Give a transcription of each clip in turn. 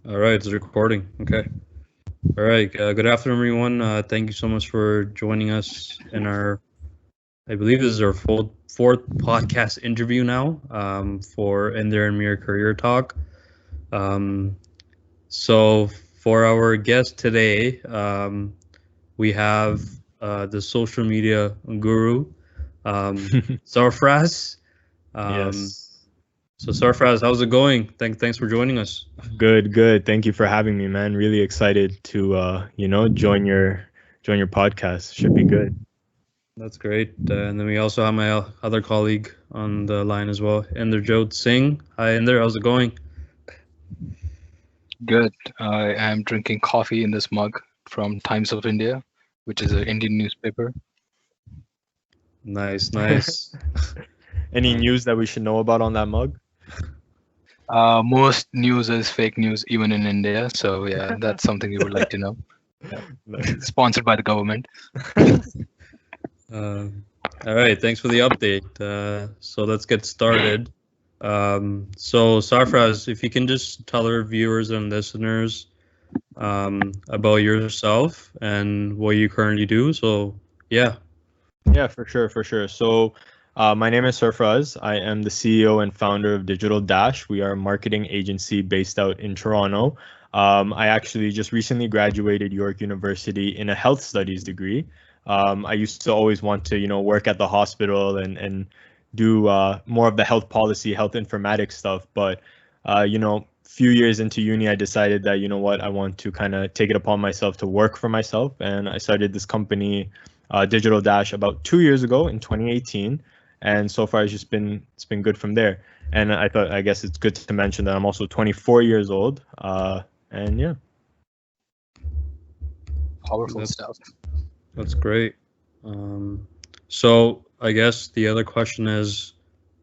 All right, it's recording. Okay. All right. Good afternoon, everyone. Thank you so much for joining us in I believe this is our fourth podcast interview now for Inder Mir Career Talk. Um, so for our guest today, we have the social media guru, Sarfarazz. Um, Yes. so Sarfarazz, how's it going? Thanks for joining us. Good, good. Thank you for having me, man. Really excited to join your podcast. Should be good. That's great. And then we also have my other colleague on the line as well, Inder Singh. Hi, Inder. How's it going? Good. I am drinking coffee in this mug from Times of India, which is an Indian newspaper. Nice, nice. Any news that we should know about on that mug? Most news is fake news, even in India. So yeah, that's something you would like to know. Yeah. Nice. Sponsored by the government. Uh, all right, thanks for the update. So let's get started. So Sarfraz, if you can just tell our viewers and listeners about yourself and what you currently do. So yeah. Yeah, for sure, for sure. So, my name is Sarfarazz. I am the CEO and founder of Digital Dash. We are a marketing agency based out in Toronto. I actually just recently graduated York University in a health studies degree. I used to always want to, work at the hospital and do more of the health policy, health informatics stuff. But, few years into uni, I decided that, what, I want to kind of take it upon myself to work for myself. And I started this company, Digital Dash, about 2 years ago in 2018, and so far it's been good from there. And I guess it's good to mention that I'm also 24 years old, and yeah. Powerful That's, stuff. that's great. So I guess the other question is,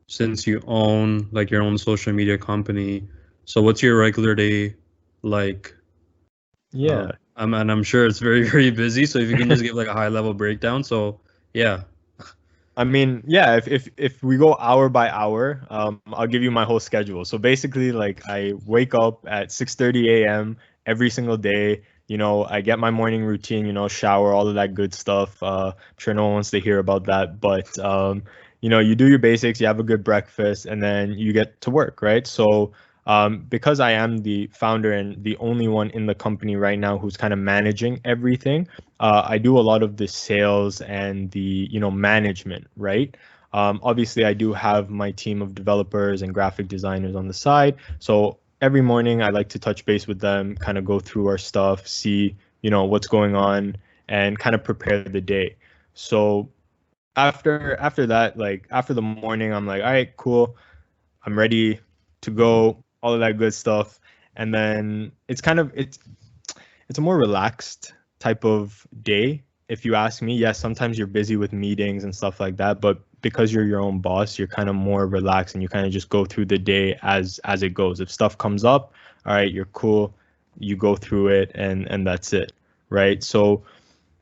since you own like your own social media company, so what's your regular day like? Yeah. I'm sure it's very, very busy. So if you can just give like a high level breakdown. So yeah. I mean, yeah, if we go hour by hour, I'll give you my whole schedule. So basically, like, I wake up at 6:30 a.m. every single day. I get my morning routine, shower, all of that good stuff. I'm sure no one wants to hear about that, but you do your basics, you have a good breakfast, and then you get to work, right? So because I am the founder and the only one in the company right now who's kind of managing everything, I do a lot of the sales and the management, right? Obviously, I do have my team of developers and graphic designers on the side. So every morning, I like to touch base with them, kind of go through our stuff, see what's going on, and kind of prepare the day. So after that, like after the morning, I'm like, all right, cool, I'm ready to go, all of that good stuff. And then it's a more relaxed type of day, if you ask me. Yes, sometimes you're busy with meetings and stuff like that, but because you're your own boss, you're kind of more relaxed and you kind of just go through the day as it goes. If stuff comes up, all right, you're cool, you go through it, and that's it, right? So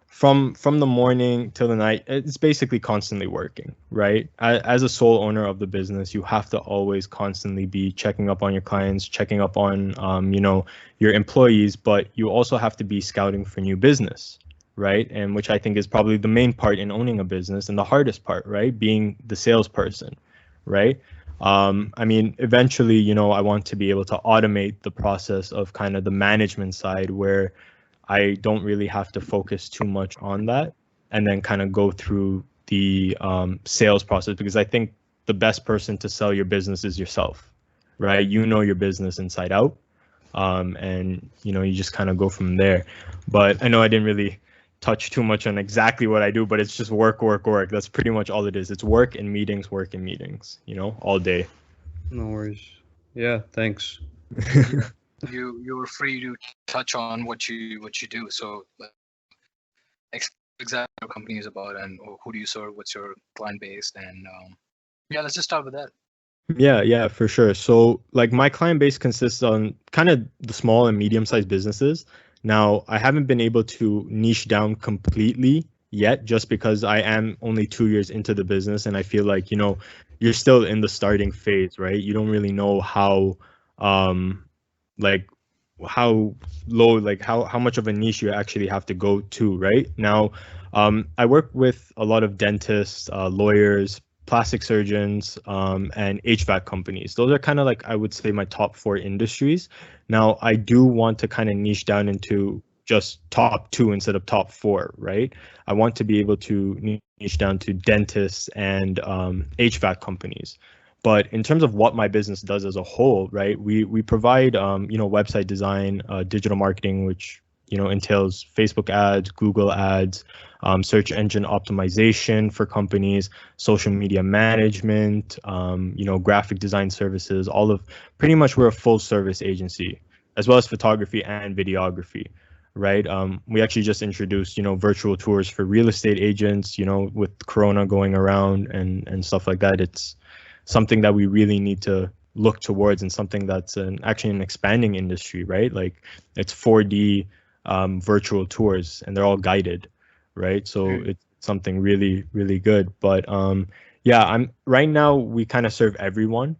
from the morning till the night, it's basically constantly working, right? As a sole owner of the business, you have to always constantly be checking up on your clients, checking up on your employees, but you also have to be scouting for new business, right? And which I think is probably the main part in owning a business and the hardest part, right? Being the salesperson, right? I mean, eventually, I want to be able to automate the process of kind of the management side where I don't really have to focus too much on that, and then kind of go through the sales process, because I think the best person to sell your business is yourself, right? You know your business inside out, and you just kind of go from there. But I know I didn't really touch too much on exactly what I do, but it's just work, work, work. That's pretty much all it is. It's work and meetings, all day. No worries. Yeah, thanks. You're free to touch on what you do. So exactly what your company is about and who do you serve, what's your client base, and yeah, let's just start with that. Yeah, for sure. So like my client base consists on kind of the small and medium-sized businesses. Now, I haven't been able to niche down completely yet just because I am only 2 years into the business, and I feel like, you're still in the starting phase, right? You don't really know how like how low, like how much of a niche you actually have to go to, right? Now, I work with a lot of dentists, lawyers, plastic surgeons, and HVAC companies. Those are kind of like, I would say, my top 4 industries. Now, I do want to kind of niche down into just top 2 instead of top 4, right? I want to be able to niche down to dentists and HVAC companies. But in terms of what my business does as a whole, right, we provide website design, digital marketing, which entails Facebook ads, Google ads, search engine optimization for companies, social media management, graphic design services, pretty much we're a full service agency, as well as photography and videography, right? We actually just introduced, virtual tours for real estate agents, with Corona going around and stuff like that. It's something that we really need to look towards, and something that's actually an expanding industry, right? Like, it's 4D virtual tours, and they're all guided, right? So it's something really, really good. But right now we kind of serve everyone,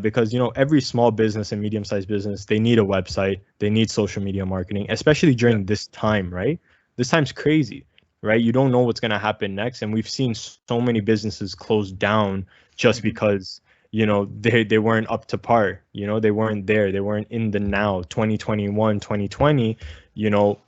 because every small business and medium-sized business, they need a website, they need social media marketing, especially during this time, right? This time's crazy, right? You don't know what's going to happen next, and we've seen so many businesses close down just because they weren't up to par, they weren't there, they weren't in the now. 2021, 2020,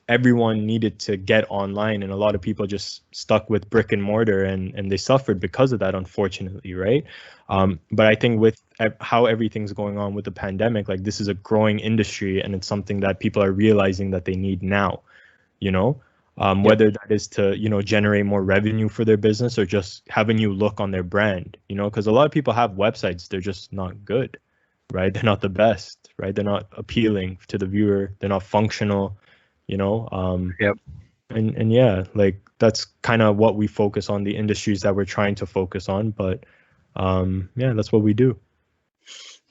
everyone needed to get online, and a lot of people just stuck with brick and mortar, and they suffered because of that, unfortunately, right? But I think with how everything's going on with the pandemic, like, this is a growing industry, and it's something that people are realizing that they need now, whether that is to generate more revenue for their business, or just have a new look on their brand, because a lot of people have websites, they're just not good, right? They're not the best, right? They're not appealing to the viewer, they're not functional, and yeah, like, that's kind of what we focus on, the industries that we're trying to focus on. But that's what we do.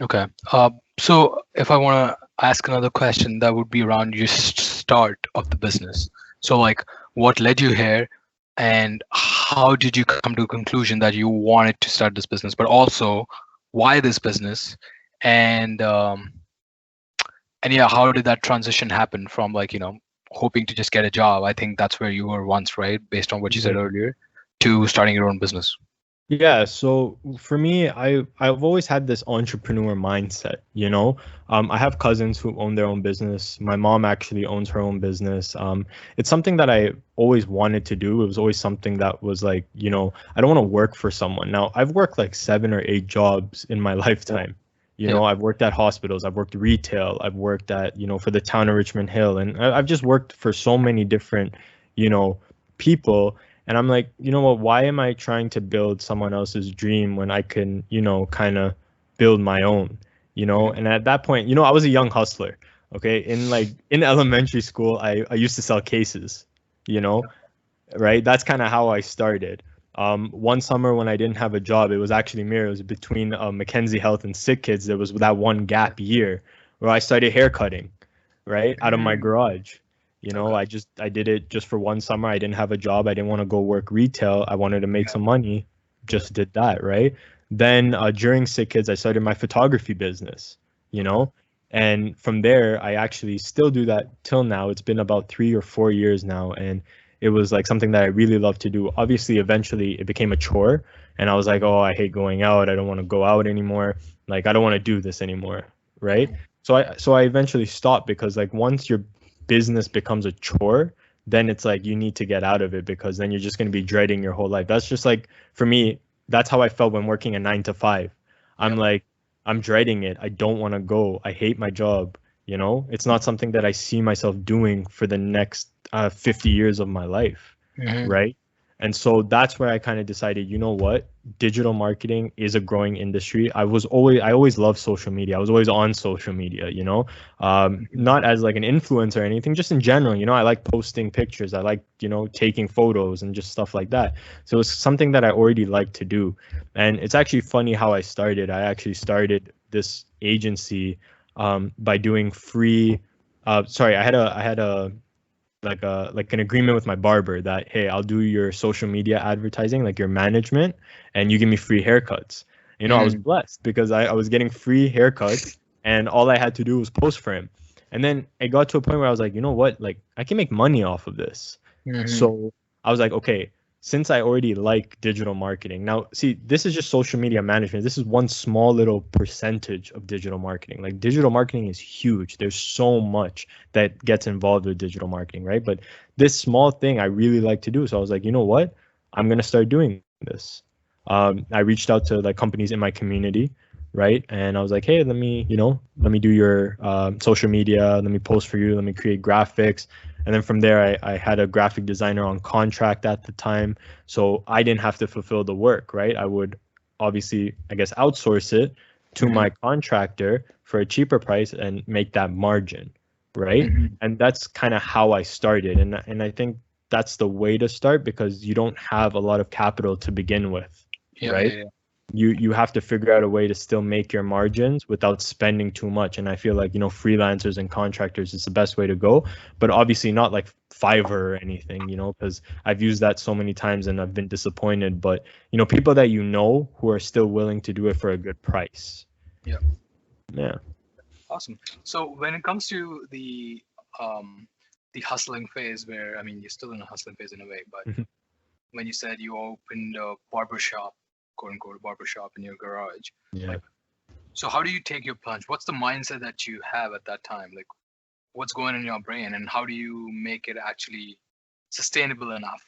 Okay. So if I want to ask another question, that would be around your start of the business. So, like, what led you here, and how did you come to a conclusion that you wanted to start this business, but also why this business, and how did that transition happen from, like, hoping to just get a job? I think that's where you were once, right? Based on what you said earlier, to starting your own business. Yeah, so for me, I've always had this entrepreneur mindset, I have cousins who own their own business. My mom actually owns her own business. It's something that I always wanted to do. It was always something that was like, I don't want to work for someone. Now, I've worked like 7 or 8 jobs in my lifetime. I've worked at hospitals, I've worked retail, I've worked at, for the town of Richmond Hill, and I've just worked for so many different, people. And I'm like, what, why am I trying to build someone else's dream when I can, kind of build my own, And at that point, I was a young hustler. Okay. In elementary school, I used to sell cases, right? That's kind of how I started. One summer when I didn't have a job, it was actually Mir. It was between Mackenzie Health and Sick Kids. There was that one gap year where I started haircutting, right, out of my garage. I did it just for one summer. I didn't have a job. I didn't want to go work retail. I wanted to make some money. Just did that, right? Then during Sick Kids, I started my photography business, and from there, I actually still do that till now. It's been about 3 or 4 years now, and it was like something that I really love to do. Obviously, eventually it became a chore, and I was like, oh, I hate going out. I don't want to go out anymore. Like, I don't want to do this anymore, right? So I eventually stopped, because like, once your business becomes a chore, then it's like you need to get out of it, because then you're just going to be dreading your whole life. That's just like, for me, that's how I felt when working a 9 to 5. I'm like, I'm dreading it. I don't want to go. I hate my job. It's not something that I see myself doing for the next 50 years of my life, right? And so that's where I kind of decided, what, digital marketing is a growing industry. I always loved social media. I was always on social media, not as like an influencer or anything, just in general, I like posting pictures. I like, taking photos and just stuff like that. So it's something that I already like to do. And it's actually funny how I started. I actually started this agency by doing free, I had an agreement with my barber that, hey, I'll do your social media advertising, like your management, and you give me free haircuts. I was blessed because I was getting free haircuts, and all I had to do was post for him. And then it got to a point where I was like, you know what, like I can make money off of this. So I was like, okay, since I already like digital marketing, now see, this is just social media management. This is one small little percentage of digital marketing. Like digital marketing is huge. There's so much that gets involved with digital marketing, right? But this small thing I really like to do. So I was like, you know what, I'm going to start doing this. I reached out to like companies in my community, right? And I was like, hey, let me do your social media. Let me post for you. Let me create graphics. And then from there, I had a graphic designer on contract at the time. So I didn't have to fulfill the work, right? I would obviously, I guess, outsource it to my contractor for a cheaper price and make that margin, right? And that's kind of how I started. And I think that's the way to start because you don't have a lot of capital to begin with, right? You have to figure out a way to still make your margins without spending too much. And I feel like, freelancers and contractors is the best way to go, but obviously not like Fiverr or anything, because I've used that so many times and I've been disappointed. But, people that who are still willing to do it for a good price. Yeah. Awesome. So when it comes to the hustling phase where, I mean, you're still in a hustling phase in a way, but when you said you opened a barbershop, quote unquote barbershop in your garage. Like, so how do you take your plunge? What's the mindset that you have at that time? Like what's going on in your brain and how do you make it actually sustainable enough?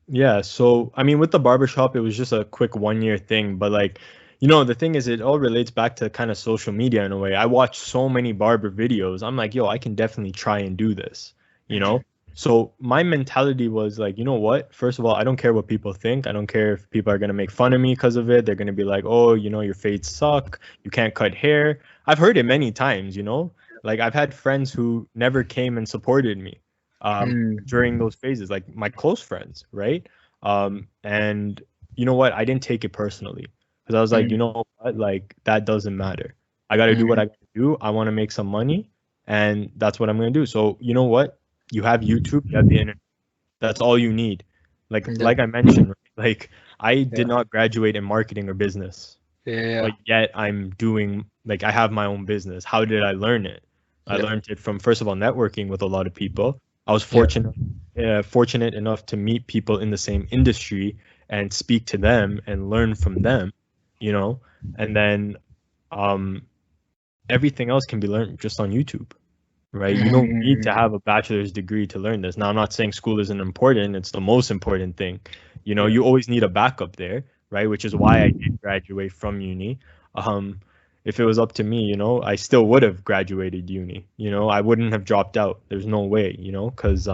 Yeah. So, I mean, with the barbershop, it was just a quick 1-year thing, but like, the thing is it all relates back to kind of social media in a way. I watch so many barber videos. I'm like, yo, I can definitely try and do this, So my mentality was like, you know what? First of all, I don't care what people think. I don't care if people are going to make fun of me because of it. They're going to be like, oh, your fades suck. You can't cut hair. I've heard it many times, like I've had friends who never came and supported me during those phases, like my close friends, right? And you know what? I didn't take it personally because I was like, you know what? Like that doesn't matter. I got to do what I got to do. I want to make some money and that's what I'm going to do. So you know what? You have YouTube, you have the internet. That's all you need. Like I mentioned, like I did not graduate in marketing or business. But yet I'm doing, like I have my own business. How did I learn it? I learned it from, first of all, networking with a lot of people. I was fortunate enough to meet people in the same industry and speak to them and learn from them, and then everything else can be learned just on YouTube. Right? You don't need to have a bachelor's degree to learn this. Now, I'm not saying school isn't important. It's the most important thing. You always need a backup there, right? Which is why I did graduate from uni. If it was up to me, I still would have graduated uni. I wouldn't have dropped out. There's no way, because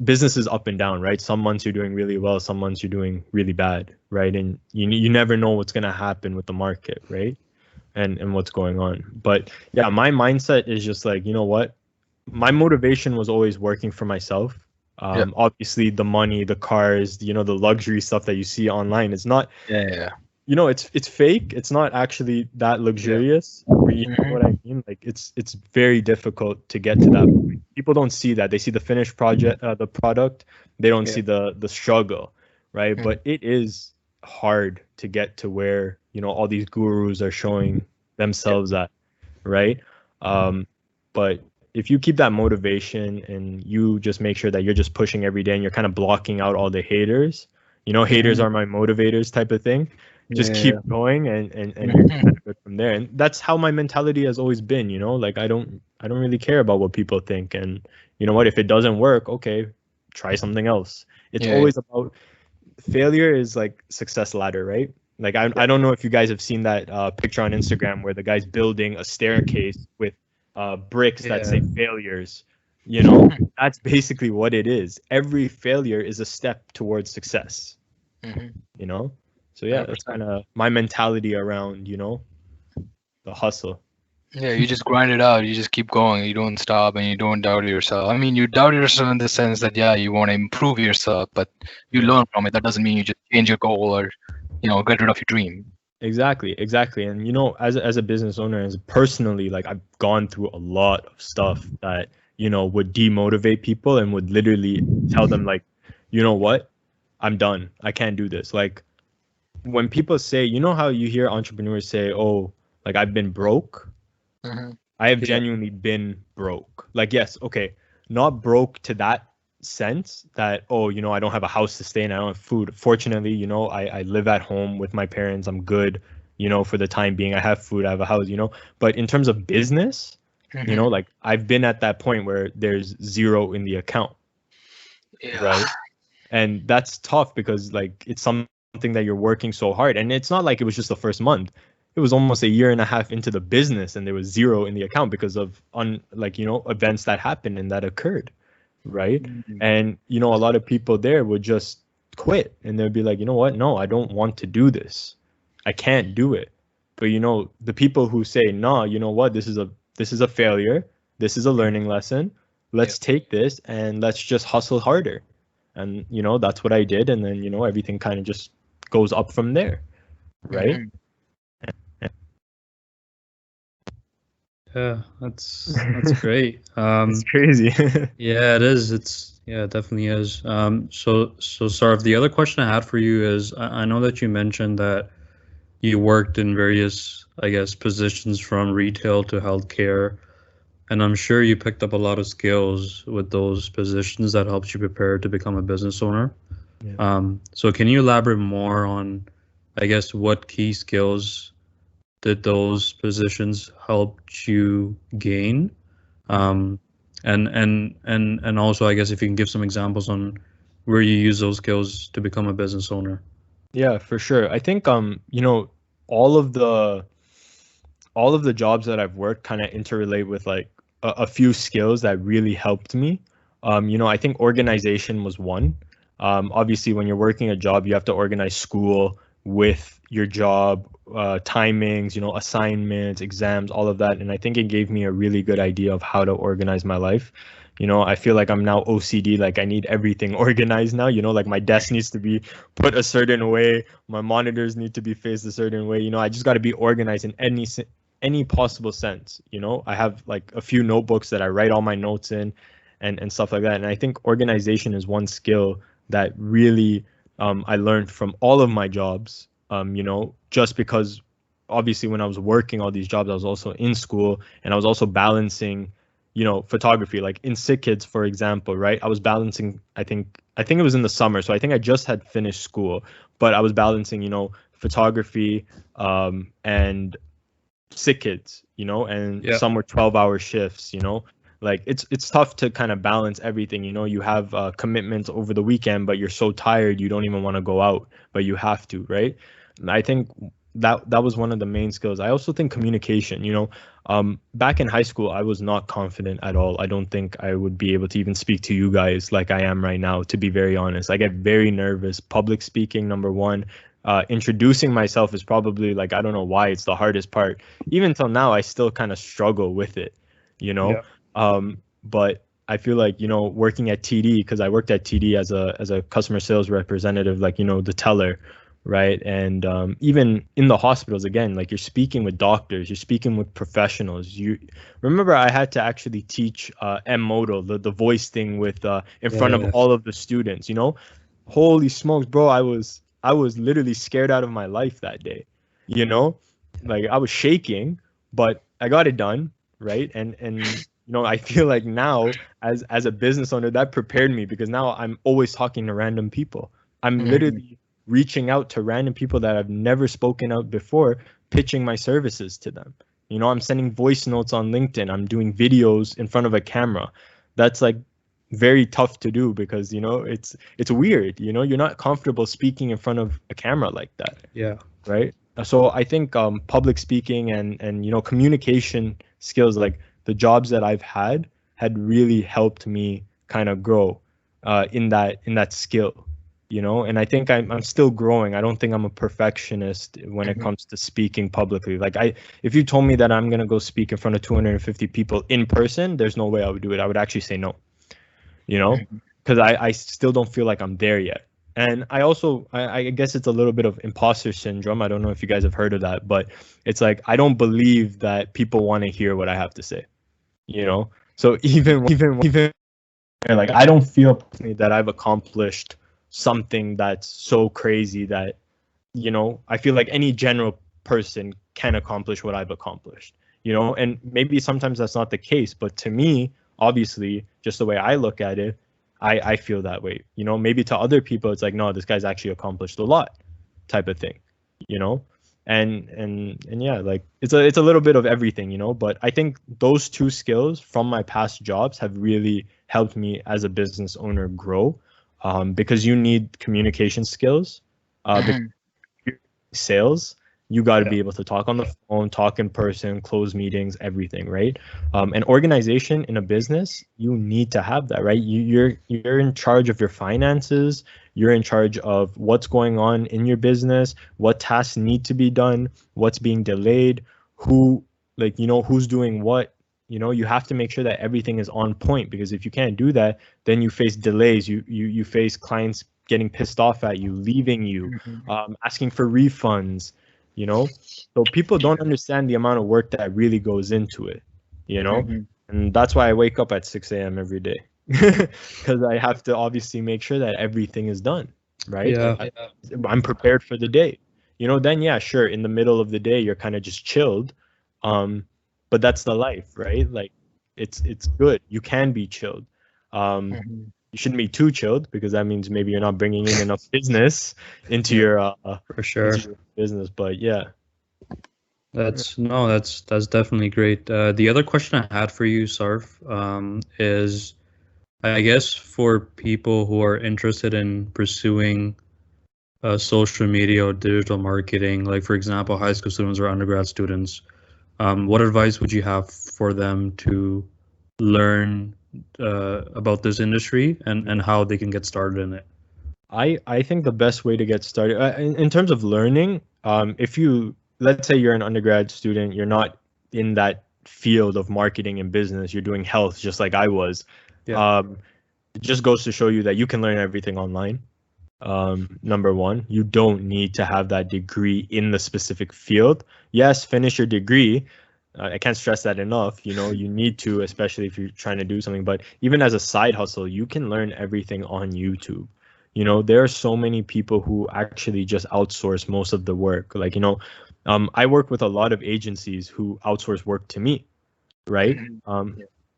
business is up and down, right? Some months you're doing really well. Some months you're doing really bad, right? And you never know what's going to happen with the market, right? And what's going on. But yeah, my mindset is just like, you know what? My motivation was always working for myself. Obviously the money, the cars, the luxury stuff that you see online is not, it's fake. It's not actually that luxurious. You know what I mean? Like it's very difficult to get to that point. People don't see that. They see the finished the product. They don't see the struggle, right? But it is hard to get to where all these gurus are showing themselves at, right? But if you keep that motivation and you just make sure that you're just pushing every day and you're kind of blocking out all the haters, haters are my motivators type of thing. Just keep going and you're kind of good from there. And that's how my mentality has always been, like I don't really care about what people think. And you know what, if it doesn't work, okay, try something else. It's always about failure is like success ladder, right? Like I don't know if you guys have seen that picture on Instagram where the guy's building a staircase with bricks that say failures. That's basically what it is. Every failure is a step towards success. So yeah, that's kind of my mentality around the hustle. Yeah, you just grind it out. You just keep going. You don't stop and you don't doubt yourself. I mean, you doubt yourself in the sense that, you want to improve yourself, but you learn from it. That doesn't mean you just change your goal or, get rid of your dream. Exactly. And, as a business owner, as personally, like I've gone through a lot of stuff that, would demotivate people and would literally tell them like, you know what, I'm done. I can't do this. Like when people say, how you hear entrepreneurs say, oh, like I've been broke. I have Yeah. genuinely been broke. Like, yes, okay, not broke to that sense that, oh, you know, I don't have a house to stay in, I don't have food. Fortunately, you know, I live at home with my parents. I'm good, you know, for the time being. I have food, I have a house, you know. But in terms of business, you know, like I've been at that point where there's zero in the account, Yeah. right? And that's tough because like it's something that you're working so hard, and it's not like it was just the first month. It was almost a year and a half into the business and there was zero in the account because of like, you know, events that happened and that occurred, right? And you know, a lot of people there would just quit and they'd be like, you know what, no, I don't want to do this, I can't do it. But you know, the people who say, no, you know what, this is a failure, this is a learning lesson, let's take this and let's just hustle harder. And you know, that's what I did, and then you know, everything kind of just goes up from there, right? Yeah, that's great. It's crazy. Yeah, it is. It definitely is. So Sarv, the other question I had for you is, I know that you mentioned that you worked in various, I guess, positions from retail to healthcare, and I'm sure you picked up a lot of skills with those positions that helped you prepare to become a business owner. Yeah. So can you elaborate more on, I guess, what key skills did those positions help you gain? And also, I guess, if you can give some examples on where you use those skills to become a business owner. Yeah, for sure. I think you know, all of the jobs that I've worked kind of interrelate with like a few skills that really helped me. You know, I think organization was one. Obviously, when you're working a job, you have to organize school with your job, timings, you know, assignments, exams, all of that. And I think it gave me a really good idea of how to organize my life. You know, I feel like I'm now OCD, like I need everything organized now. You know, like my desk needs to be put a certain way, my monitors need to be faced a certain way. You know, I just got to be organized in any possible sense. You know, I have like a few notebooks that I write all my notes in and stuff like that. And I think organization is one skill that really I learned from all of my jobs, you know, just because obviously when I was working all these jobs, I was also in school and I was also balancing, you know, photography. Like in Sick Kids, for example, right? I was balancing, I think it was in the summer. So I think I just had finished school, but I was balancing, you know, photography and Sick Kids, you know, and some were 12-hour shifts, you know. Like it's tough to kind of balance everything, you know. You have commitments over the weekend, but you're so tired you don't even want to go out, but you have to, right? And I think that was one of the main skills. I also think communication, you know, back in high school, I was not confident at all. I don't think I would be able to even speak to you guys like I am right now, to be very honest. I get very nervous. Public speaking, number one. Introducing myself is probably like, I don't know why, it's the hardest part. Even till now, I still kind of struggle with it, you know. But I feel like, you know, working at TD, because I worked at TD as a customer sales representative, like, you know, the teller, right? And even in the hospitals, again, like you're speaking with doctors, you're speaking with professionals. You remember I had to actually teach M-Moto, the voice thing with in front of all of the students, you know. Holy smokes, bro, I was literally scared out of my life that day, you know. Like I was shaking, but I got it done, right? And you know, I feel like now as a business owner, that prepared me, because now I'm always talking to random people. I'm literally reaching out to random people that I've never spoken out before, pitching my services to them. You know, I'm sending voice notes on LinkedIn. I'm doing videos in front of a camera. That's like very tough to do, because, you know, it's weird. You know, you're not comfortable speaking in front of a camera like that. Yeah. Right. So I think public speaking and you know, communication skills, like the jobs that I've had really helped me kind of grow in that skill, you know. And I think I'm still growing. I don't think I'm a perfectionist when it comes to speaking publicly. Like if you told me that I'm gonna go speak in front of 250 people in person, there's no way I would do it. I would actually say no, you know, because I still don't feel like I'm there yet. And I also, I guess it's a little bit of imposter syndrome. I don't know if you guys have heard of that, but it's like, I don't believe that people want to hear what I have to say, you know? So even like, I don't feel personally that I've accomplished something that's so crazy that, you know, I feel like any general person can accomplish what I've accomplished, you know, and maybe sometimes that's not the case, but to me, obviously, just the way I look at it, I feel that way, you know. Maybe to other people it's like, no, this guy's actually accomplished a lot, type of thing, you know. And yeah, like it's a little bit of everything, you know. But I think those two skills from my past jobs have really helped me as a business owner grow, because you need communication skills, sales, you got to be able to talk on the phone, talk in person, close meetings, everything, right? And organization in a business, you need to have that, right? You're in charge of your finances. You're in charge of what's going on in your business, what tasks need to be done, what's being delayed, who, like, you know, who's doing what. You know, you have to make sure that everything is on point, because if you can't do that, then you face delays. You face clients getting pissed off at you, leaving you, asking for refunds, you know. So people don't understand the amount of work that really goes into it, you know. And that's why I wake up at 6 a.m. every day, because I have to obviously make sure that everything is done, right? Like, I'm prepared for the day, you know. Then yeah, sure, in the middle of the day you're kind of just chilled, but that's the life, right? Like it's good, you can be chilled. You shouldn't be too chilled, because that means maybe you're not bringing in enough business into your for sure into your business. But yeah, that's definitely great. The other question I had for you, Sarf, is, I guess, for people who are interested in pursuing social media or digital marketing, like for example high school students or undergrad students, what advice would you have for them to learn about this industry and how they can get started in it? I think the best way to get started, in terms of learning, if you, let's say you're an undergrad student, you're not in that field of marketing and business, you're doing health just like I was. It just goes to show you that you can learn everything online. Number one, you don't need to have that degree in the specific field. Yes, finish your degree. I can't stress that enough. You know, you need to, especially if you're trying to do something. But even as a side hustle, you can learn everything on YouTube. You know, there are so many people who actually just outsource most of the work. Like, you know, I work with a lot of agencies who outsource work to me, right?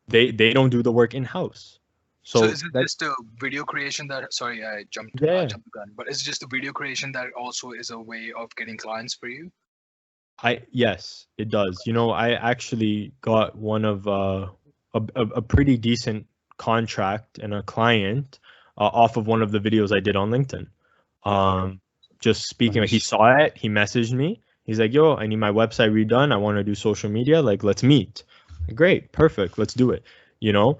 They don't do the work in-house. So is it just a video creation that, sorry, I jumped the gun, but it's just the video creation that also is a way of getting clients for you? Yes, it does. You know, I actually got one of a pretty decent contract and a client off of one of the videos I did on LinkedIn. Just speaking, like, he saw it, he messaged me. He's like, yo, I need my website redone. I want to do social media. Like, let's meet. Great, perfect. Let's do it. You know,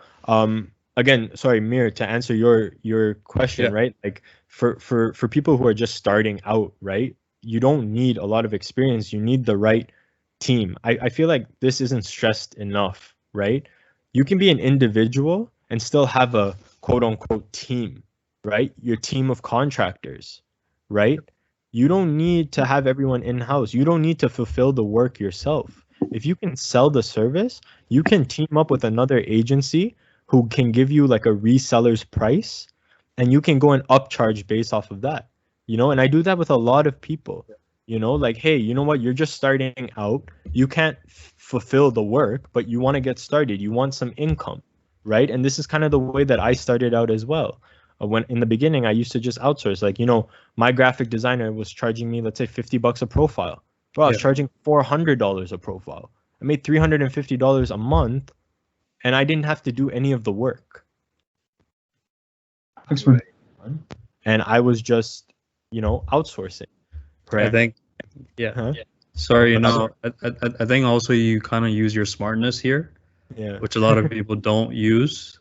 again, sorry, Mir, to answer your question, right? Like for people who are just starting out, right? You don't need a lot of experience. You need the right team. I feel like this isn't stressed enough, right? You can be an individual and still have a quote unquote team, right? Your team of contractors, right? You don't need to have everyone in-house. You don't need to fulfill the work yourself. If you can sell the service, you can team up with another agency who can give you like a reseller's price, and you can go and upcharge based off of that, you know. And I do that with a lot of people, you know, like, hey, you know what, you're just starting out, you can't fulfill the work, but you want to get started, you want some income, right? And this is kind of the way that I started out as well. When in the beginning I used to just outsource, like, you know, my graphic designer was charging me, let's say, $50 a profile. Bro, I was charging $400 a profile. I made $350 a month, and I didn't have to do any of the work. And I was just, you know, outsourcing. I think, sorry, you know, I think also you kind of use your smartness here, which a lot of people don't use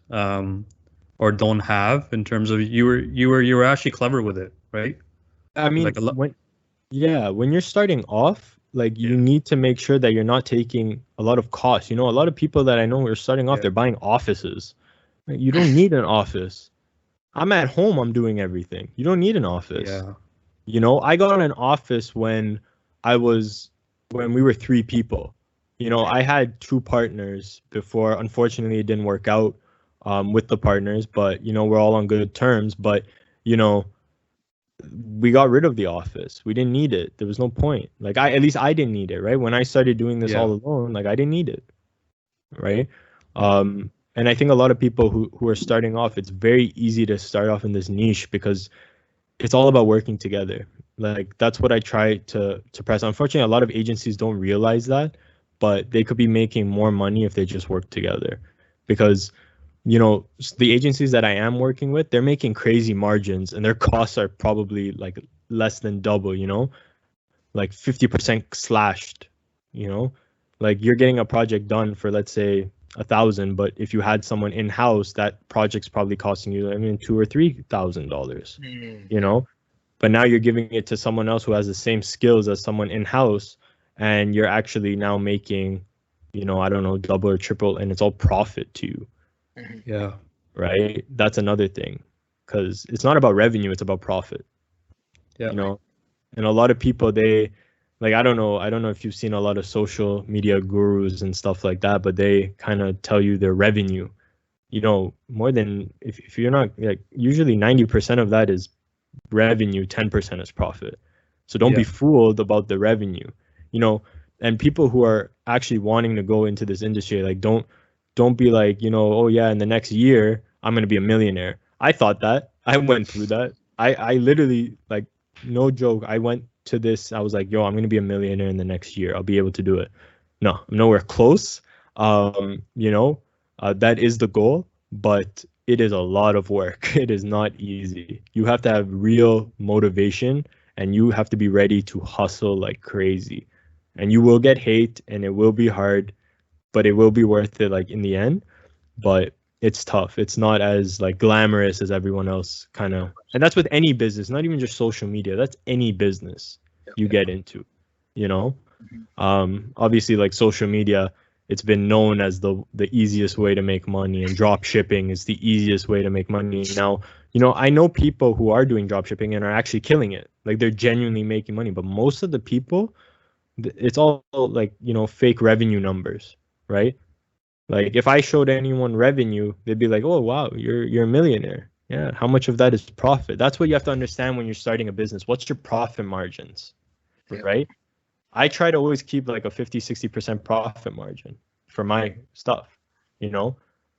or don't have, in terms of you were actually clever with it, right? I mean, like when you're starting off, like, you need to make sure that you're not taking a lot of costs. You know, a lot of people that I know are starting off, they're buying offices. You don't need an office. I'm at home, I'm doing everything. You don't need an office. You know, I got an office when we were 3 people. You know, I had 2 partners before. Unfortunately, it didn't work out with the partners, but, you know, we're all on good terms. But, you know, we got rid of the office. We didn't need it. There was no point. Like at least I didn't need it, right? When I started doing this all alone, like I didn't need it, right? And I think a lot of people who are starting off, it's very easy to start off in this niche because it's all about working together. Like that's what I try to press. Unfortunately, a lot of agencies don't realize that, but they could be making more money if they just work together. Because, you know, the agencies that I am working with, they're making crazy margins and their costs are probably like less than double, you know, like 50% slashed, you know, like you're getting a project done for, let's say, 1,000, but if you had someone in-house, that project's probably costing you, I mean, $2,000 or $3,000, you know, but now you're giving it to someone else who has the same skills as someone in-house, and you're actually now making, you know, I don't know, double or triple, and it's all profit to you. Yeah. Right. That's another thing, because it's not about revenue, it's about profit. Yeah. You know, and a lot of people, they, like, I don't know if you've seen a lot of social media gurus and stuff like that, but they kind of tell you their revenue, you know, more than, if you're not, like, usually 90% of that is revenue, 10% is profit. So don't be fooled about the revenue, you know. And people who are actually wanting to go into this industry, like, don't be like, you know, oh yeah, in the next year I'm going to be a millionaire. I thought that. I went through that. I literally, like, no joke, I went to this, I was like, yo, I'm going to be a millionaire in the next year. I'll be able to do it. No, I'm nowhere close. You know, that is the goal, but it is a lot of work. It is not easy. You have to have real motivation and you have to be ready to hustle like crazy. And you will get hate and it will be hard, but it will be worth it, like, in the end. But it's tough. It's not as, like, glamorous as everyone else kind of, and that's with any business, not even just social media. That's any business you get into, you know. Obviously, like, social media, it's been known as the easiest way to make money, and drop shipping is the easiest way to make money. Now, you know, I know people who are doing drop shipping and are actually killing it. Like, they're genuinely making money, but most of the people, it's all, like, you know, fake revenue numbers, right? Like, if I showed anyone revenue, they'd be like, oh wow, you're a millionaire. Yeah, how much of that is profit? That's what you have to understand when you're starting a business. What's your profit margins, right? I try to always keep like a 50-60% profit margin for my stuff, you know,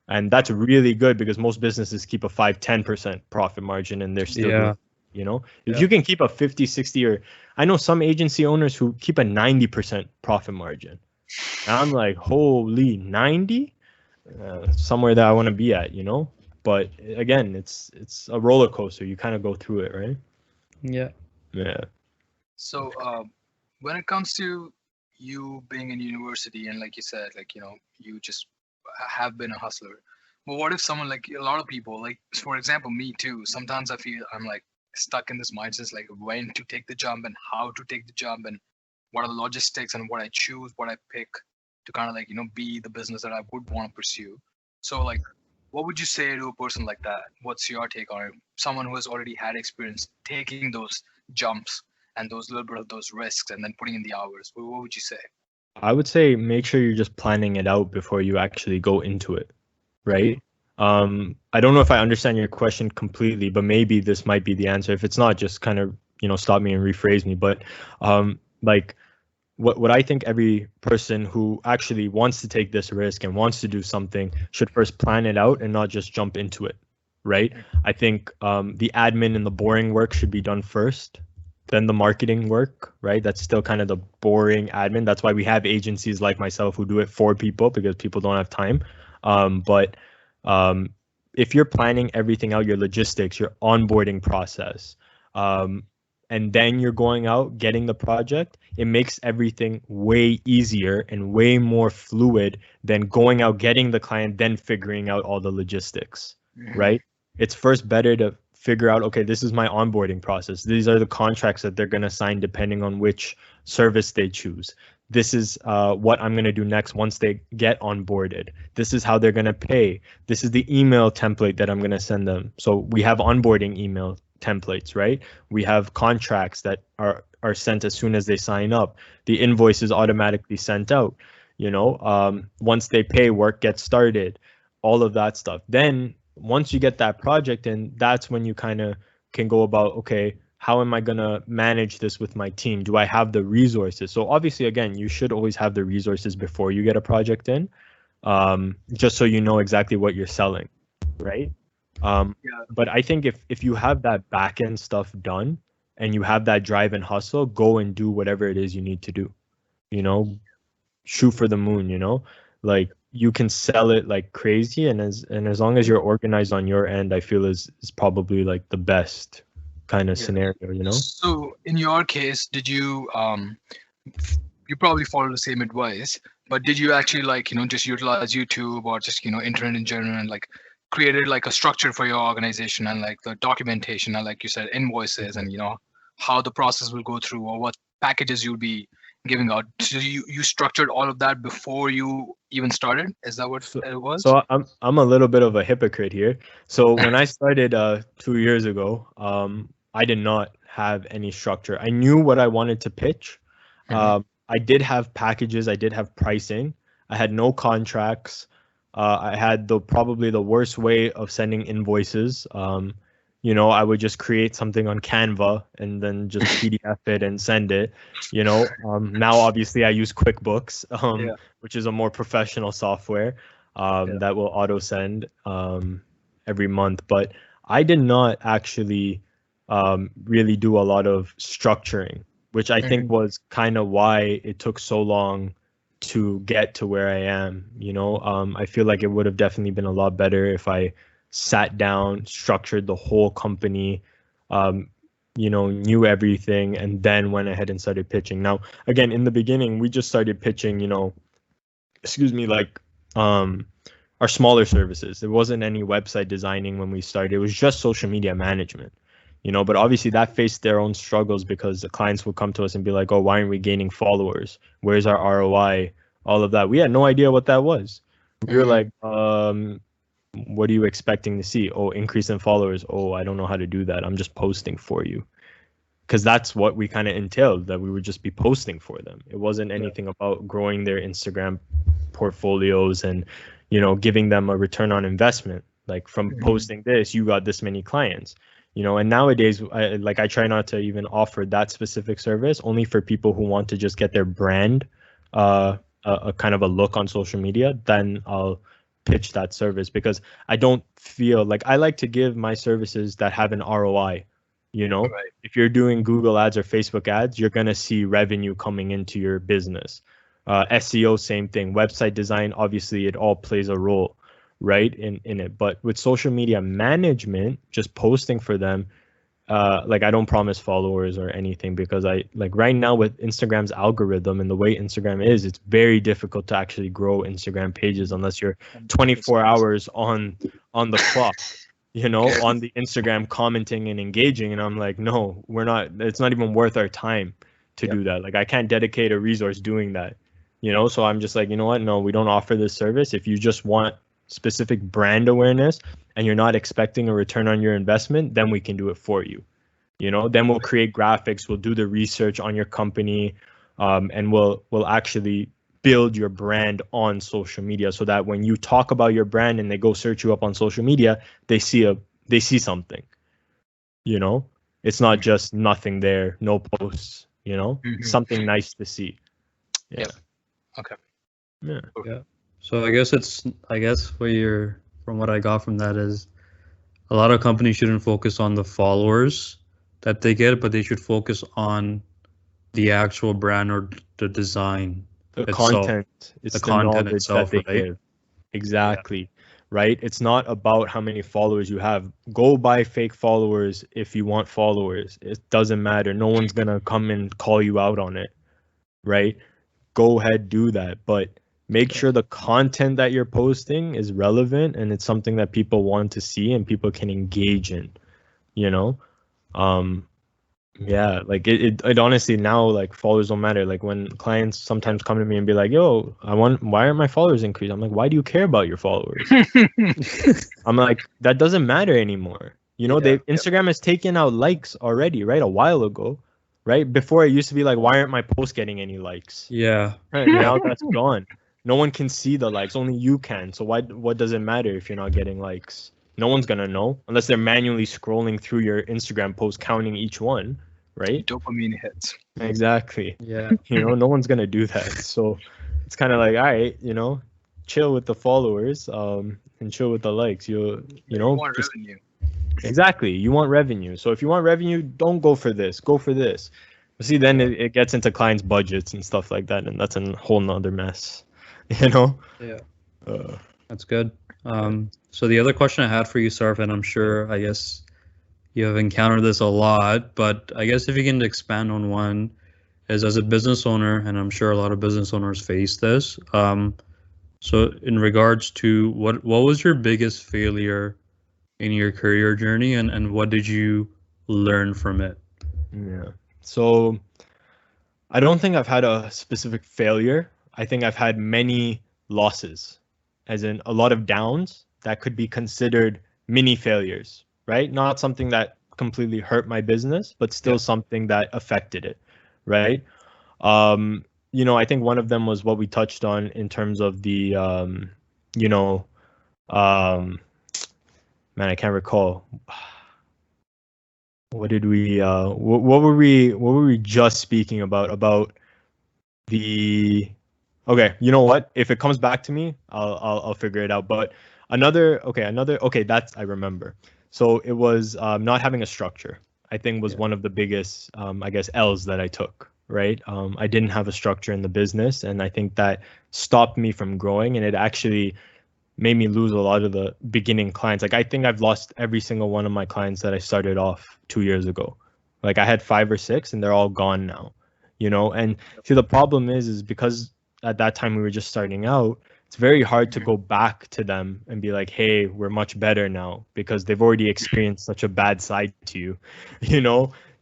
and that's really good because most businesses keep a 5-10% profit margin and they're still doing, you know. If you can keep a 50-60, or I know some agency owners who keep a 90% profit margin. And I'm like, holy, 90? Somewhere that I want to be at, you know. But again, it's a roller coaster. You kind of go through it, right? Yeah. So when it comes to you being in university, and like you said, like, you know, you just have been a hustler. But what if someone, like, a lot of people, like, for example, me too, sometimes I feel I'm like stuck in this mindset, like when to take the jump and how to take the jump and what are the logistics and what I choose, what I pick to kind of, like, you know, be the business that I would want to pursue. So, like, what would you say to a person like that? What's your take on it? Someone who has already had experience taking those jumps and those little bit of those risks and then putting in the hours. What would you say? I would say make sure you're just planning it out before you actually go into it, right? I don't know if I understand your question completely, but maybe this might be the answer. If it's not, just kind of, you know, stop me and rephrase me. But like, what I think every person who actually wants to take this risk and wants to do something should first plan it out and not just jump into it, right? I think the admin and the boring work should be done first, then the marketing work, right? That's still kind of the boring admin. That's why we have agencies like myself who do it for people, because people don't have time. But if you're planning everything out, your logistics, your onboarding process, and then you're going out getting the project, it makes everything way easier and way more fluid than going out getting the client, then figuring out all the logistics, right? It's first better to figure out, okay, this is my onboarding process. These are the contracts that they're going to sign depending on which service they choose. This is what I'm going to do next once they get onboarded. This is how they're going to pay. This is the email template that I'm going to send them. So we have onboarding email templates, right? We have contracts that are sent as soon as they sign up. The invoice is automatically sent out. You know, once they pay, work gets started, all of that stuff. Then once you get that project in, that's when you kind of can go about, okay, how am I going to manage this with my team? Do I have the resources? So obviously, again, you should always have the resources before you get a project in, just so you know exactly what you're selling, right? But I think if you have that back end stuff done and you have that drive and hustle, go and do whatever it is you need to do, you know, shoot for the moon, you know, like you can sell it like crazy. And as long as you're organized on your end, I feel is probably like the best kind of scenario, you know? So in your case, did you, you probably follow the same advice, but did you actually like, you know, just utilize YouTube or just, you know, internet in general and like created like a structure for your organization and like the documentation and like you said, invoices and, you know, how the process will go through or what packages you'll be giving out? So you structured all of that before you even started? Is that what it was? So I'm a little bit of a hypocrite here. So when I started 2 years ago, I did not have any structure. I knew what I wanted to pitch. I did have packages. I did have pricing. I had no contracts. I had probably the worst way of sending invoices. You know, I would just create something on Canva and then just PDF it and send it. You know, now obviously I use QuickBooks, which is a more professional software that will auto send every month. But I did not actually really do a lot of structuring, which I think was kind of why it took so long to get to where I am. You know, I feel like it would have definitely been a lot better if I sat down, structured the whole company, you know, knew everything, and then went ahead and started pitching. Now, again, in the beginning, we just started pitching, you know, like our smaller services. There wasn't any website designing when we started. It was just social media management, you know, but obviously that faced their own struggles because the clients would come to us and be like, oh, why aren't we gaining followers? Where's our ROI? All of that. We had no idea what that was. We were like, what are you expecting to see? Oh, increase in followers. Oh, I don't know how to do that. I'm just posting for you. Because that's what we kind of entailed, that we would just be posting for them. It wasn't anything about growing their Instagram portfolios and, you know, giving them a return on investment. Like from posting this, you got this many clients, you know. And nowadays, I try not to even offer that specific service, only for people who want to just get their brand, a kind of a look on social media. Then I'll pitch that service, because I don't feel like I like to give my services that have an ROI. You know, if you're doing Google ads or Facebook ads, you're going to see revenue coming into your business. SEO, same thing. Website design, obviously, it all plays a role, right, in it. But with social media management, just posting for them, like I don't promise followers or anything, because right now with Instagram's algorithm and the way Instagram is, it's very difficult to actually grow Instagram pages unless you're 24 hours on the clock, you know, on the Instagram commenting and engaging. And I'm like, no, we're not, it's not even worth our time to do that. Like I can't dedicate a resource doing that, you know? So I'm just like, you know what? No, we don't offer this service. If you just want specific brand awareness and you're not expecting a return on your investment, then we can do it for you. You know, then we'll create graphics, we'll do the research on your company, and we'll actually build your brand on social media, so that when you talk about your brand and they go search you up on social media, they see something. You know, it's not just nothing there, no posts, you know, something nice to see. Yeah. Okay. Yeah. So I guess from what I got from that is, a lot of companies shouldn't focus on the followers that they get, but they should focus on the actual brand or the design. The itself. Content. It's the content itself that they give. Exactly. Yeah. Right? It's not about how many followers you have. Go buy fake followers if you want followers. It doesn't matter. No one's going to come and call you out on it. Right? Go ahead, do that. But make sure the content that you're posting is relevant and it's something that people want to see and people can engage in, you know? Yeah, like it honestly now, like followers don't matter. Like when clients sometimes come to me and be like, yo, why aren't my followers increased? I'm like, why do you care about your followers? I'm like, that doesn't matter anymore. You know, Instagram has taken out likes already, right? A while ago, right? Before it used to be like, why aren't my posts getting any likes? Yeah. Right, now that's gone. No one can see the likes, only you can. So what does it matter if you're not getting likes? No one's gonna know unless they're manually scrolling through your Instagram post, counting each one, right? Dopamine hits. Exactly. Yeah. No one's gonna do that. So it's kind of like, all right, chill with the followers, and chill with the likes. You want just revenue. exactly. You want revenue. So if you want revenue, don't go for this. Go for this. But see, then it gets into clients' budgets and stuff like that, and that's a whole nother mess. Yeah. That's good. So the other question I had for you, Sarf, and I'm sure, I guess you have encountered this a lot, but I guess if you can expand on one, is as a business owner, and I'm sure a lot of business owners face this. So in regards to what was your biggest failure in your career journey, and what did you learn from it? Yeah. So I don't think I've had a specific failure. I think I've had many losses, as in a lot of downs that could be considered mini failures, right? Not something that completely hurt my business, but still something that affected it, right? I think one of them was what we touched on in terms of the, man, I can't recall. What did we? What were we just speaking about the? Okay, you know what? If it comes back to me, I'll figure it out. But okay, that's I remember. So it was not having a structure. I think was one of the biggest, I guess, L's that I took. Right. I didn't have a structure in the business, and I think that stopped me from growing, and it actually made me lose a lot of the beginning clients. Like I think I've lost every single one of my clients that I started off 2 years ago. Like I had 5 or 6 and they're all gone now, and see, the problem is because at that time we were just starting out, it's very hard to go back to them and be like, hey, we're much better now, because they've already experienced such a bad side to you,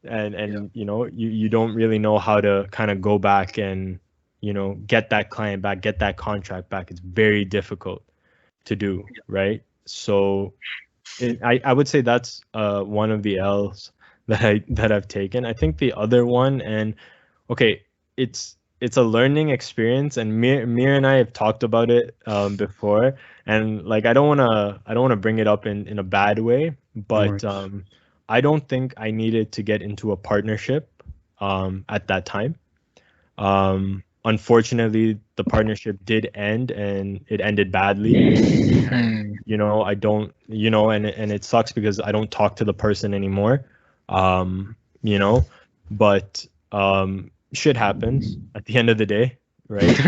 and you don't really know how to kind of go back and, get that client back, get that contract back. It's very difficult to do, right? So I would say that's one of the L's that I've taken. I think the other one, and okay, it's a learning experience, and Mir and I have talked about it before, and like I don't wanna bring it up in a bad way, but I don't think I needed to get into a partnership at that time. Unfortunately, the partnership did end, and it ended badly. I don't, and it sucks because I don't talk to the person anymore. But shit happens at the end of the day, right?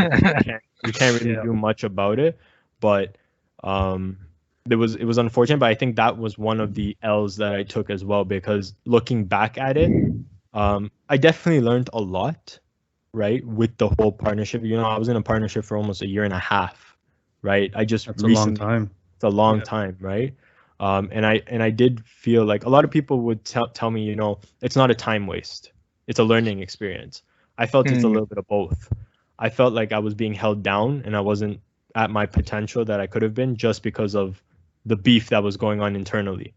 you can't really do much about it, but it was unfortunate. But I think that was one of the L's that I took as well, because looking back at it, I definitely learned a lot, right, with the whole partnership. I was in a partnership for almost a year and a half, right? That's a long time. It's a long time, right? And I did feel like a lot of people would tell me, it's not a time waste, it's a learning experience. I felt it's a little bit of both. I felt like I was being held down and I wasn't at my potential that I could have been, just because of the beef that was going on internally,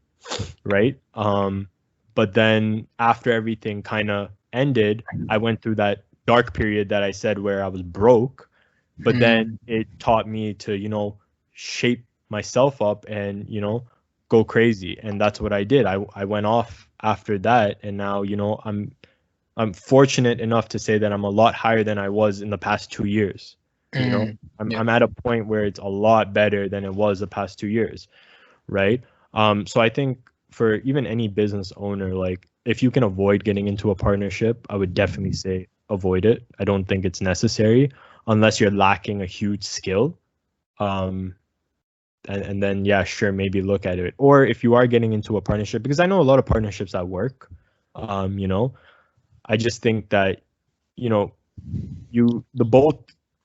right? But then after everything kind of ended, I went through that dark period that I said where I was broke, but then it taught me to, shape myself up and, go crazy. And that's what I did. I went off after that. And now, I'm fortunate enough to say that I'm a lot higher than I was in the past 2 years. I'm at a point where it's a lot better than it was the past 2 years. Right. So I think for even any business owner, like if you can avoid getting into a partnership, I would definitely say avoid it. I don't think it's necessary unless you're lacking a huge skill. And then, yeah, sure, maybe look at it. Or if you are getting into a partnership, because I know a lot of partnerships at work, I just think that, the both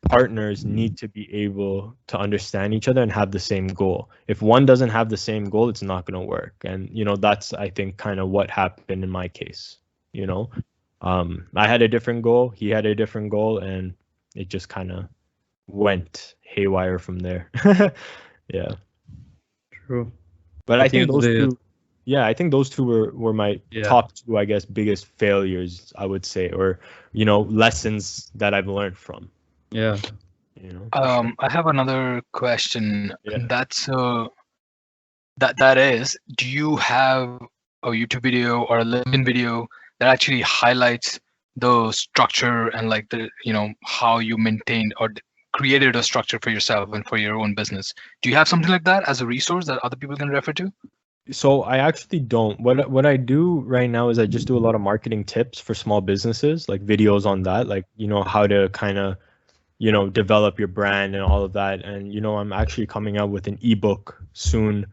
partners need to be able to understand each other and have the same goal. If one doesn't have the same goal, it's not going to work. And, that's, I think, kind of what happened in my case. I had a different goal, he had a different goal, and it just kind of went haywire from there. Yeah. True. But I think those two, I think those two were my top two, I guess, biggest failures, I would say, or, lessons that I've learned from. Yeah. I have another question. That's that is, do you have a YouTube video or a LinkedIn video that actually highlights the structure and like the, how you maintained or created a structure for yourself and for your own business? Do you have something like that as a resource that other people can refer to? So I actually don't. What I do right now is I just do a lot of marketing tips for small businesses, like videos on that, like, how to kind of, develop your brand and all of that. And, I'm actually coming out with an ebook soon.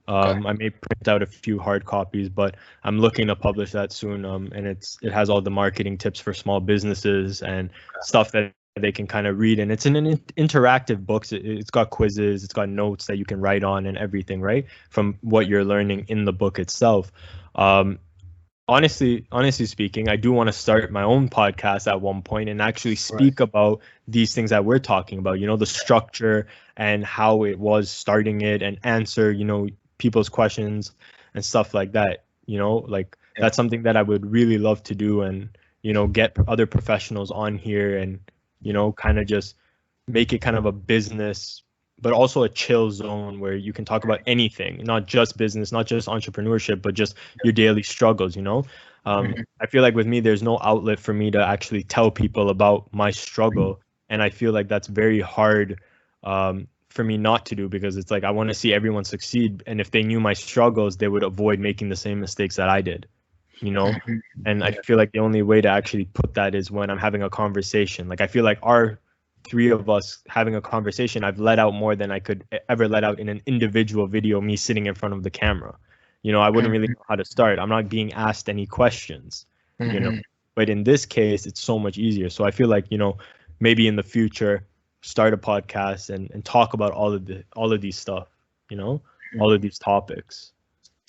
I may print out a few hard copies, but I'm looking to publish that soon. And it has all the marketing tips for small businesses and stuff that they can kind of read. And it's in an interactive book. It's got quizzes, it's got notes that you can write on and everything, right? From what you're learning in the book itself. Honestly speaking, I do want to start my own podcast at one point and actually speak about these things that we're talking about, the structure and how it was starting it, and answer, people's questions and stuff like that. That's something that I would really love to do, and, get other professionals on here and, kind of just make it kind of a business, but also a chill zone where you can talk about anything, not just business, not just entrepreneurship, but just your daily struggles, I feel like with me, there's no outlet for me to actually tell people about my struggle. And I feel like that's very hard for me not to do, because it's like, I want to see everyone succeed. And if they knew my struggles, they would avoid making the same mistakes that I did, And I feel like the only way to actually put that is when I'm having a conversation. Like, I feel like our three of us having a conversation, I've let out more than I could ever let out in an individual video, me sitting in front of the camera. I wouldn't really know how to start. I'm not being asked any questions, but in this case, it's so much easier. So I feel like, maybe in the future, start a podcast and talk about all of these stuff, all of these topics.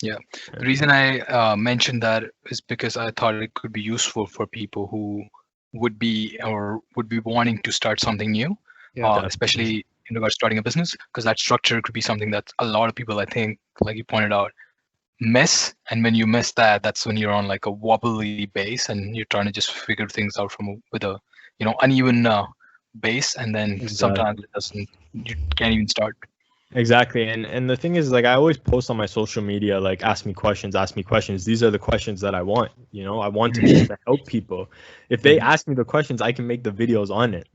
Yeah. The reason I mentioned that is because I thought it could be useful for people who would be wanting to start something new, especially in regards to starting a business, because that structure could be something that a lot of people, I think, like you pointed out, miss. And when you miss that, that's when you're on like a wobbly base and you're trying to just figure things out with a uneven base, and then sometimes it doesn't, you can't even start. Exactly. And the thing is, like, I always post on my social media, like, ask me questions. These are the questions that I want. I want to be able to help people. If they ask me the questions, I can make the videos on it.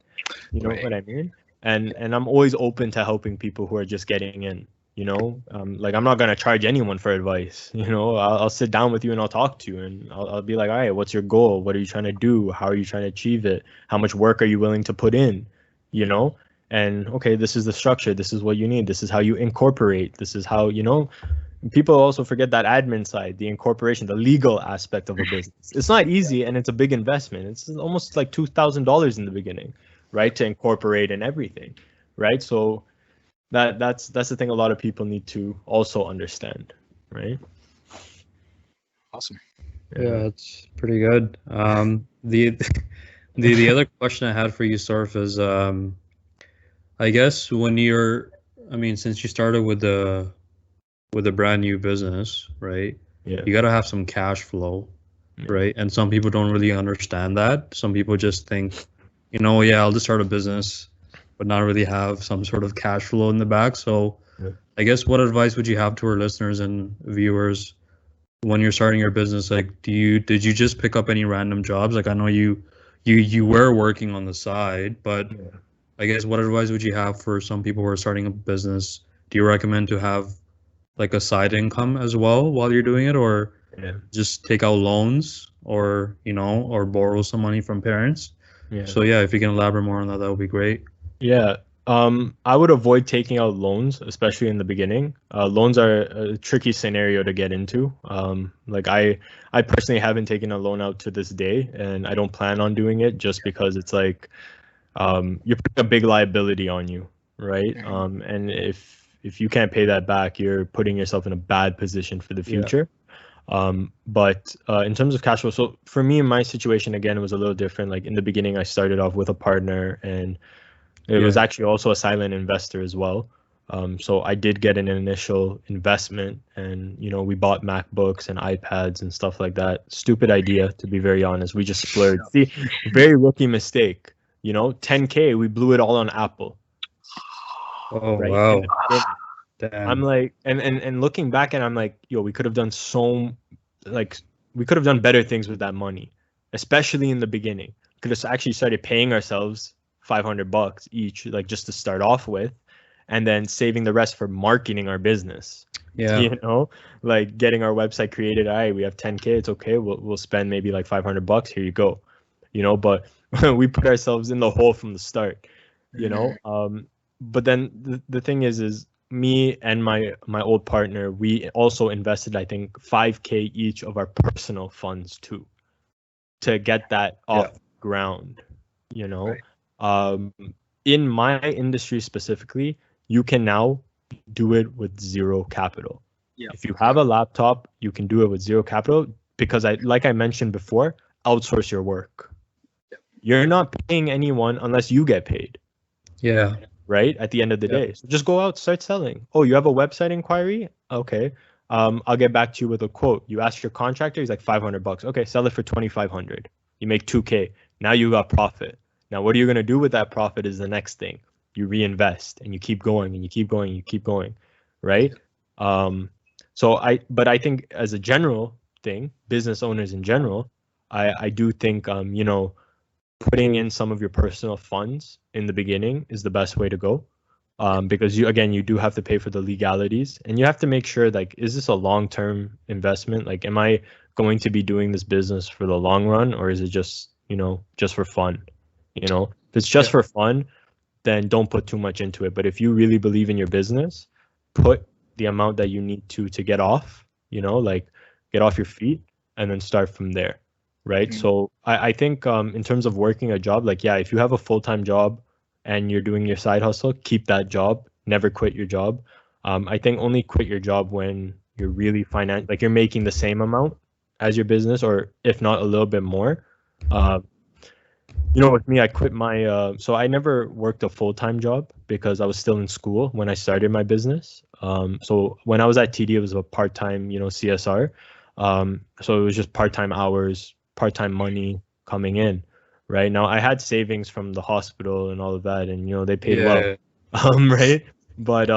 You know what I mean? And I'm always open to helping people who are just getting in. Like, I'm not gonna charge anyone for advice. I'll sit down with you and I'll talk to you, and I'll be like, all right, what's your goal? What are you trying to do? How are you trying to achieve it? How much work are you willing to put in? And okay, this is the structure. This is what you need. This is how you incorporate. This is how, people also forget that admin side, the incorporation, the legal aspect of a business. It's not easy, and it's a big investment. It's almost like $2,000 in the beginning, right? To incorporate and everything, right? So that's the thing a lot of people need to also understand, right? Awesome. Yeah, it's pretty good. The other question I had for you, Sarf, is I guess since you started with a brand new business, right? Yeah. You got to have some cash flow, right? And some people don't really understand that. Some people just think, I'll just start a business, but not really have some sort of cash flow in the back. So I guess what advice would you have to our listeners and viewers when you're starting your business? Like, did you just pick up any random jobs? Like, I know you were working on the side, but I guess what advice would you have for some people who are starting a business? Do you recommend to have like a side income as well while you're doing it, or just take out loans, or or borrow some money from parents? So if you can elaborate more on that, that would be great. Yeah. I would avoid taking out loans, especially in the beginning. Loans are a tricky scenario to get into. Like, I personally haven't taken a loan out to this day, and I don't plan on doing it, just because it's like, you're putting a big liability on you, right? And if you can't pay that back, you're putting yourself in a bad position for the future. But in terms of cash flow, so for me, in my situation, again, it was a little different. Like, in the beginning, I started off with a partner, and it was actually also a silent investor as well. So I did get an initial investment, and we bought MacBooks and iPads and stuff like that. Stupid idea, to be very honest. We just splurged. See, very rookie mistake. $10K, we blew it all on Apple. Oh, right? Wow. Damn. I'm like, and looking back, and I'm like, yo, we could have done we could have done better things with that money, especially in the beginning. Could have actually started paying ourselves $500 each, like just to start off with, and then saving the rest for marketing our business. Yeah. You know, like getting our website created. All right, we have 10K. It's okay. We'll spend maybe like $500. Here you go. You know, but we put ourselves in the hole from the start. You know, but then the thing is me and my old partner, we also invested, I think, 5K each of our personal funds too, to get that off ground. You know, in my industry specifically, you can now do it with zero capital. If you have a laptop, you can do it with zero capital because like I mentioned before, outsource your work. You're not paying anyone unless you get paid. Yeah. Right? At the end of the day. So just go out, start selling. Oh, you have a website inquiry? Okay. I'll get back to you with a quote. You ask your contractor, he's like $500. Okay, sell it for $2,500. You make 2K. Now you got profit. Now what are you going to do with that profit is the next thing. You reinvest and you keep going and you keep going, you keep going. Right? But I think as a general thing, business owners in general, I do think you know, putting in some of your personal funds in the beginning is the best way to go, because you do have to pay for the legalities, and you have to make sure, like, is this a long-term investment? Like, am I going to be doing this business for the long run, or is it just, you know, just for fun? You know, if it's just for fun, then don't put too much into it. But if you really believe in your business, put the amount that you need to get off, you know, like get off your feet and then start from there. Right. So I think in terms of working a job, like, yeah, if you have a full-time job and you're doing your side hustle, keep that job. Never quit your job. I think only quit your job when you're really like you're making the same amount as your business, or if not a little bit more. You know, with me, I quit my so I never worked a full-time job because I was still in school when I started my business. So when I was at TD, it was a part-time, you know, CSR. So it was just part-time hours, part-time money coming in. Right now, I had savings from the hospital and all of that, and you know, they paid well. Right. But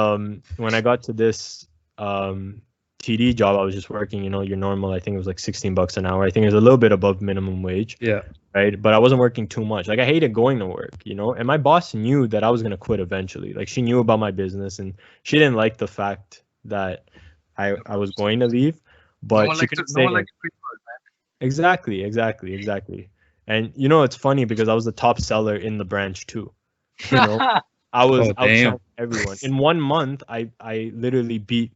when I got to this TD job, I was just working, you know, your normal, I think it was like $16 an hour. I think it was a little bit above minimum wage. Yeah. Right. But I wasn't working too much. Like, I hated going to work, you know, and my boss knew that I was going to quit eventually. Like, she knew about my business and she didn't like the fact that I was going to leave, but she couldn't say it. Exactly. And you know, it's funny because I was the top seller in the branch too. You know, I was outshining everyone. In 1 month, I literally beat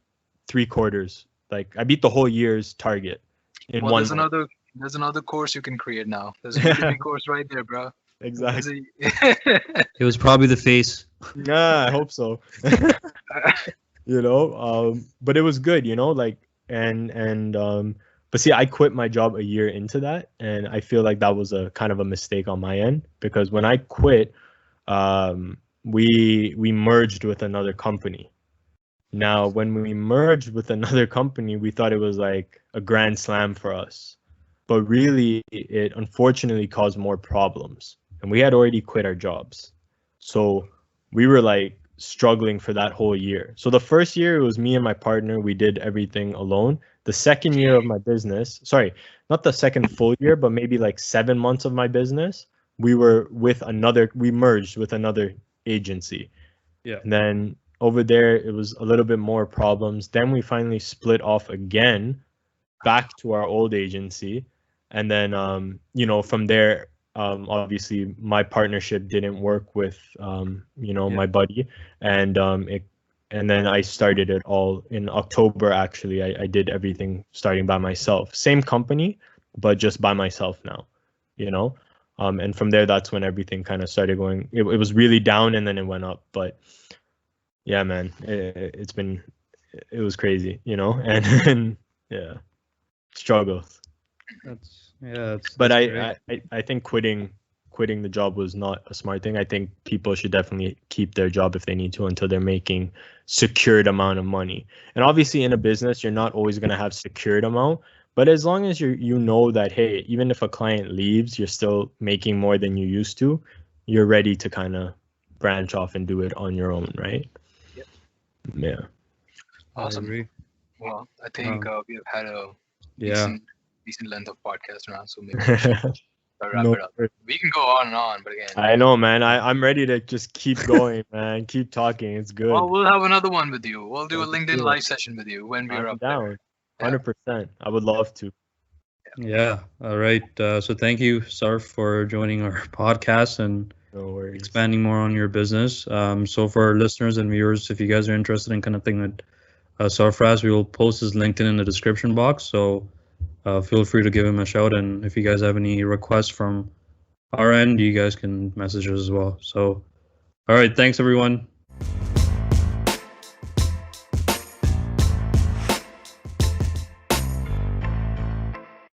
3/4. Like, I beat the whole year's target in 1 month. There's another course you can create now. There's a Udemy course right there, bro. Exactly. It was probably the face. Yeah, I hope so. You know, but it was good, you know, like, but see, I quit my job a year into that, and I feel like that was a kind of a mistake on my end, because when I quit, we merged with another company. Now, when we merged with another company, we thought it was like a grand slam for us, but really, it unfortunately caused more problems, and we had already quit our jobs, so we were like struggling for that whole year. So the first year, it was me and my partner. We did everything alone. The second year of my business, sorry, not the second full year, but maybe like 7 months of my business, we merged with another agency. Yeah. And then over there, it was a little bit more problems. Then we finally split off again back to our old agency. And then, you know, from there, obviously my partnership didn't work with, you know, my buddy, and then I started it all in October. Actually, I did everything starting by myself. Same company, but just by myself now, you know? And from there, that's when everything kind of started going. It was really down, and then it went up. But yeah, man, it was crazy, you know? And yeah, struggles. But I think quitting the job was not a smart thing. I think people should definitely keep their job if they need to until they're making secured amount of money. And obviously in a business, you're not always going to have secured amount, but as long as you know that, hey, even if a client leaves, you're still making more than you used to, you're ready to kind of branch off and do it on your own, right? Yeah. Awesome. agree. Well, I think we have had a Yeah. decent length of podcast now, so maybe we should wrap No it up. We can go on and on, but again, I know, man. I'm ready to just keep going, man. Keep talking. It's good. well, we'll have another one with you. We'll do a Let's LinkedIn do it. live session with you when we're I'm up down. there. 100%. I would love to. Yeah. All right. So thank you, Sarf, for joining our podcast and No worries. expanding more on your business. So for our listeners and viewers, if you guys are interested in connecting with Sarfarazz, we will post his LinkedIn in the description box. So feel free to give him a shout. And if you guys have any requests from our end, you guys can message us as well. So, all right. Thanks, everyone.